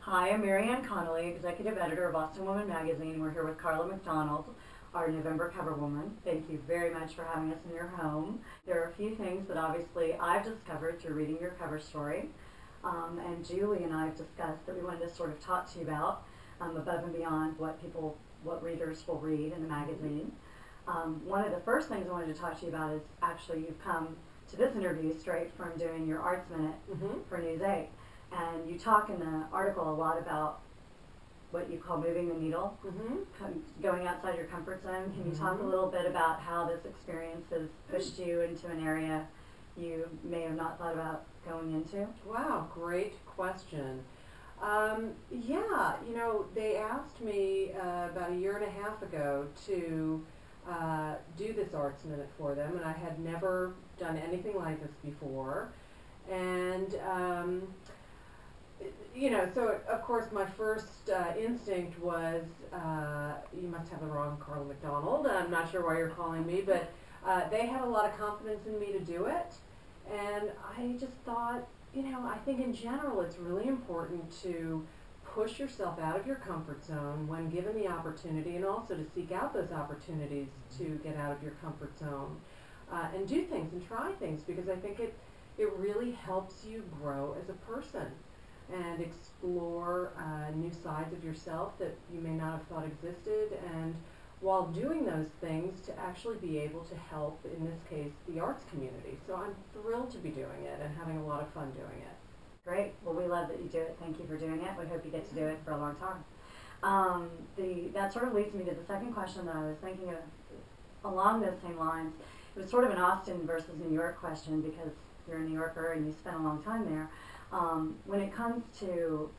Hi, I'm Marianne Connolly, Executive Editor of Austin Woman magazine. We're here with Carla McDonald, our November cover woman. Thank you very much for having us in your home. There are a few things that obviously I've discovered through reading your cover story, and Julie and I have discussed that we wanted to sort of talk to you about above and beyond what readers will read in the magazine. One of the first things I wanted to talk to you about is actually you've come to this interview straight from doing your Arts Minute for News 8. And you talk in the article a lot about what you call moving the needle, going outside your comfort zone. Can you talk a little bit about how this experience has pushed you into an area you may have not thought about going into? Wow, great question. Yeah, they asked me about a year and a half ago to do this Arts Minute for them, and I had never done anything like this before. And so of course my first instinct was, you must have the wrong Carla McDonald. I'm not sure why you're calling me, but they had a lot of confidence in me to do it. And I just thought, I think in general it's really important to push yourself out of your comfort zone when given the opportunity, and also to seek out those opportunities to get out of your comfort zone and do things and try things, because I think it really helps you grow as a person and explore new sides of yourself that you may not have thought existed, and while doing those things to actually be able to help, in this case, the arts community. So I'm thrilled to be doing it and having a lot of fun doing it. Great. Well, we love that you do it. Thank you for doing it. We hope you get to do it for a long time. That sort of leads me to the second question that I was thinking of along those same lines. It was sort of an Austin versus New York question, because you're a New Yorker and you spent a long time there. When it comes to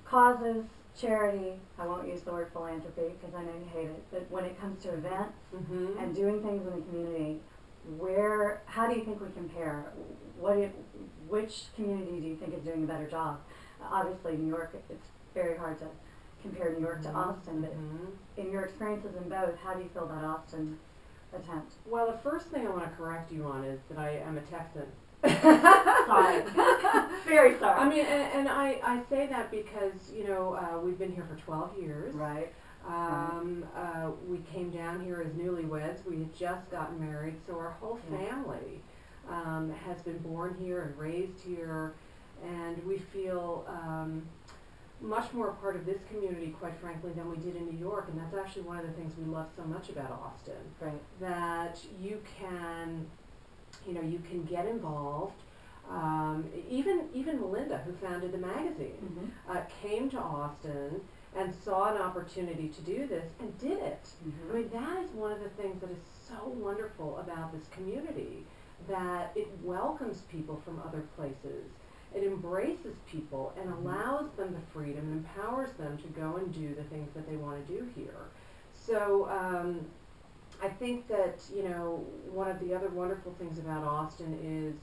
causes, charity, I won't use the word philanthropy because I know you hate it, but when it comes to events and doing things in the community, how do you think we compare? Which community do you think is doing a better job? Obviously, New York, it's very hard to compare New York to Austin, but in your experiences in both, how do you feel about Austin attempt? Well, the first thing I want to correct you on is that I am a Texan. Sorry. Very sorry. I mean, and I say that because, we've been here for 12 years. Right. We came down here as newlyweds. We had just gotten married, so our whole family has been born here and raised here, and we feel much more a part of this community, quite frankly, than we did in New York. And that's actually one of the things we love so much about Austin. Right. That you can get involved. Even Melinda, who founded the magazine, came to Austin and saw an opportunity to do this and did it. I mean, that is one of the things that is so wonderful about this community, that it welcomes people from other places. It embraces people and allows them the freedom and empowers them to go and do the things that they want to do here. So I think that, one of the other wonderful things about Austin is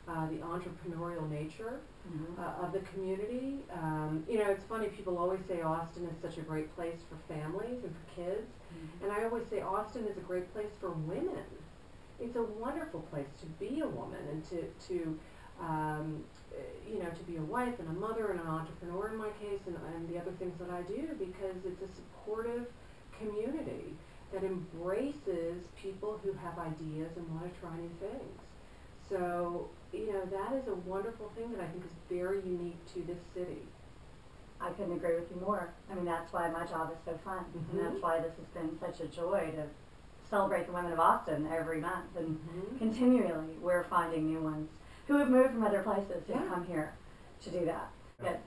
the entrepreneurial nature of the community. It's funny, people always say Austin is such a great place for families and for kids, and I always say Austin is a great place for women. It's a wonderful place to be a woman and to be a wife and a mother and an entrepreneur in my case, and the other things that I do, because it's a supportive community that embraces people who have ideas and want to try new things. So, that is a wonderful thing that I think is very unique to this city. I couldn't agree with you more. I mean, that's why my job is so fun, and that's why this has been such a joy to celebrate the women of Austin every month, and continually we're finding new ones who have moved from other places who come here to do that. Good.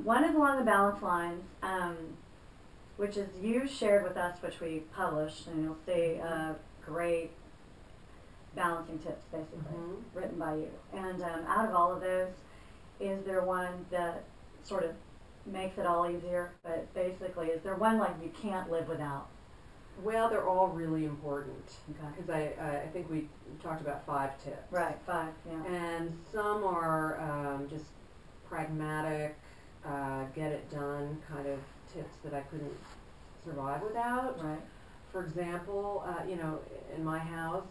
One is along the balance lines, which is you shared with us, which we published, and you'll see great balancing tips, basically, written by you. And out of all of those, is there one that sort of makes it all easier? But basically, is there one like you can't live without? Well, they're all really important, because I think we talked about 5 tips. Right, 5, yeah. And some are just pragmatic, get it done kind of tips that I couldn't survive without. Right. For example, in my house,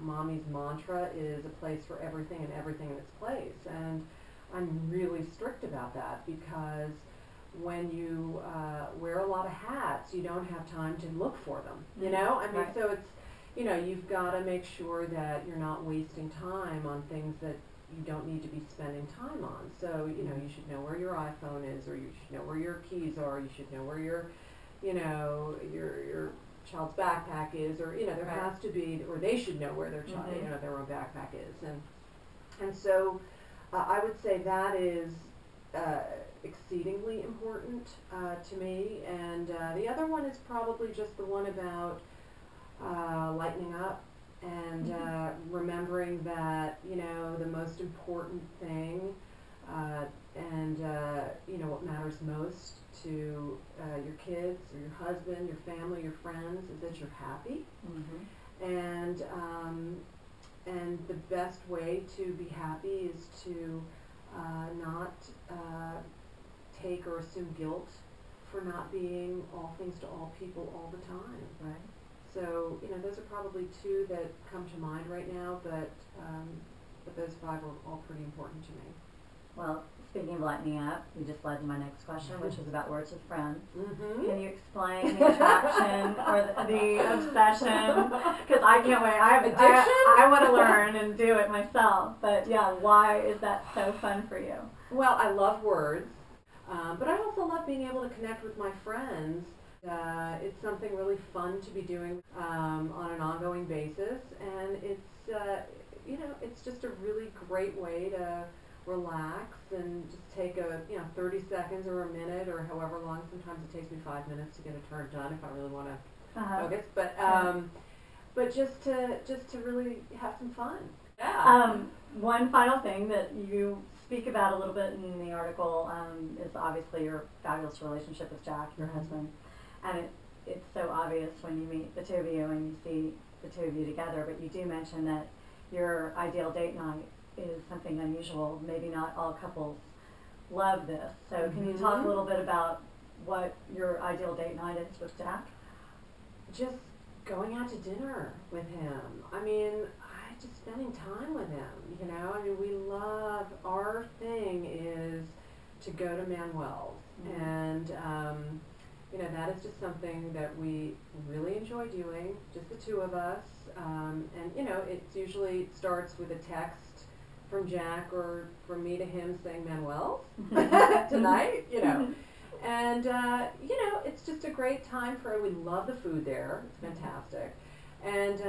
Mommy's mantra is a place for everything and everything in its place. And I'm really strict about that, because when you wear a lot of hats, you don't have time to look for them, you know? I mean, Right. so it's, you know, you've got to make sure that you're not wasting time on things that you don't need to be spending time on. So, you know, you should know where your iPhone is, or you should know where your keys are, you should know where your, you know, your child's backpack is, or, you know, there Right. has to be, or they should know where their child, Mhm. you know, their own backpack is. And so I would say that is exceedingly important to me. And the other one is probably just the one about lightening up and remembering that, you know, the most important thing and you know, what matters most to your kids or your husband, your family, your friends, is that you're happy. Mm-hmm. And the best way to be happy is to not take or assume guilt for not being all things to all people all the time. Right. So, you know, those are probably two that come to mind right now, but those five are all pretty important to me. Well, speaking of lightening up, you just led to my next question, which is about words with friends. Mm-hmm. Can you explain the attraction or the obsession? Because I can't wait. I want to learn and do it myself. But yeah, why is that so fun for you? Well, I love words, but I also love being able to connect with my friends. It's something really fun to be doing on an ongoing basis, and it's you know, it's just a really great way to relax and just take a, you know, 30 seconds or a minute or however long. Sometimes it takes me 5 minutes to get a turn done if I really want to focus. But just to really have some fun. Yeah. One final thing that you speak about a little bit in the article is obviously your fabulous relationship with Jack, your husband, and it's so obvious when you meet the two of you and you see the two of you together. But you do mention that your ideal date night is something unusual. Maybe not all couples love this. So can you talk a little bit about what your ideal date night is with Jack? Just going out to dinner with him. I mean, just spending time with him, you know. I mean, we love, our thing is to go to Manuel's. Mm-hmm. And, you know, that is just something that we really enjoy doing, just the two of us. And, you know, it usually starts with a text from Jack or from me to him saying Manuel's tonight, you know. And, you know, it's just a great time we love the food there. It's fantastic. And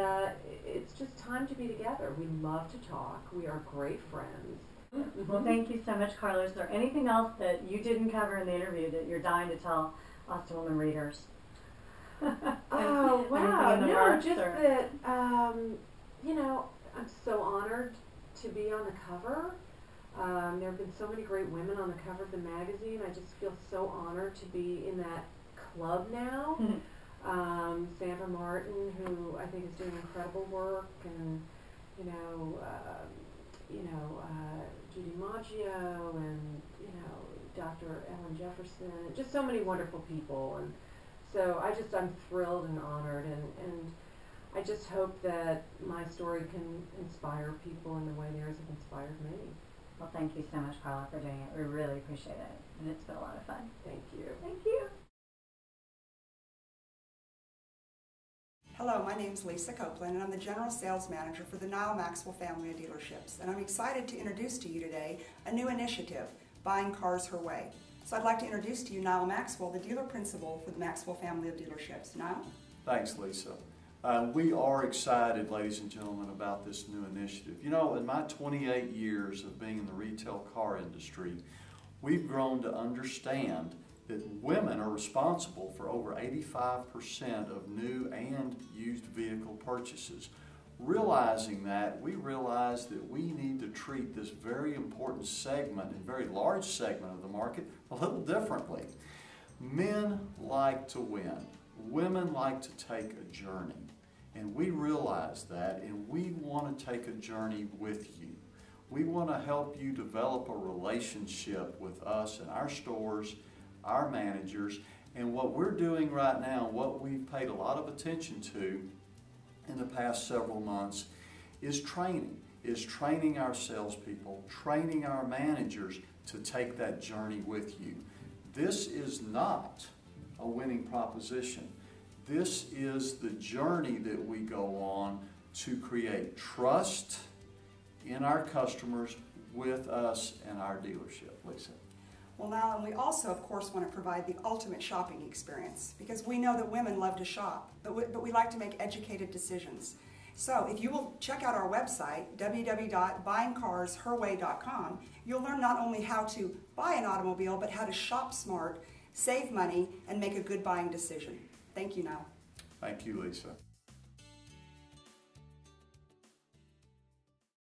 it's just time to be together. We love to talk. We are great friends. Mm-hmm. Well, thank you so much, Carla. Is there anything else that you didn't cover in the interview that you're dying to tell Austin Woman readers? Oh, wow. No, just that, you know, I'm so honored to be on the cover. There have been so many great women on the cover of the magazine. I just feel so honored to be in that club now. Sandra Martin, who I think is doing incredible work, and Judy Maggio, and Dr. Ellen Jefferson, just so many wonderful people, and so I'm thrilled and honored, and I just hope that my story can inspire people in the way theirs have inspired me. Well, thank you so much, Carla, for doing it. We really appreciate it, and it's been a lot of fun. Thank you. Thank you. Hello, my name is Lisa Copeland, and I'm the General Sales Manager for the Nile Maxwell family of dealerships. And I'm excited to introduce to you today a new initiative, Buying Cars Her Way. So I'd like to introduce to you Nile Maxwell, the dealer principal for the Maxwell family of dealerships. Nile? Thanks, Lisa. We are excited, ladies and gentlemen, about this new initiative. You know, in my 28 years of being in the retail car industry, we've grown to understand that women are responsible for over 85% of new and used vehicle purchases. Realizing that, we realize that we need to treat this very important segment and very large segment of the market a little differently. Men like to win. Women like to take a journey. And we realize that, and we want to take a journey with you. We want to help you develop a relationship with us and our stores, our managers, and what we're doing right now, what we've paid a lot of attention to in the past several months, is training. is training our salespeople, training our managers to take that journey with you. This is not a winning proposition. This is the journey that we go on to create trust in our customers with us and our dealership. Lisa. Well, now, and we also, of course, want to provide the ultimate shopping experience because we know that women love to shop, but we like to make educated decisions. So if you will check out our website, www.buyingcarsherway.com, you'll learn not only how to buy an automobile, but how to shop smart, save money, and make a good buying decision. Thank you, Niall. Thank you, Lisa.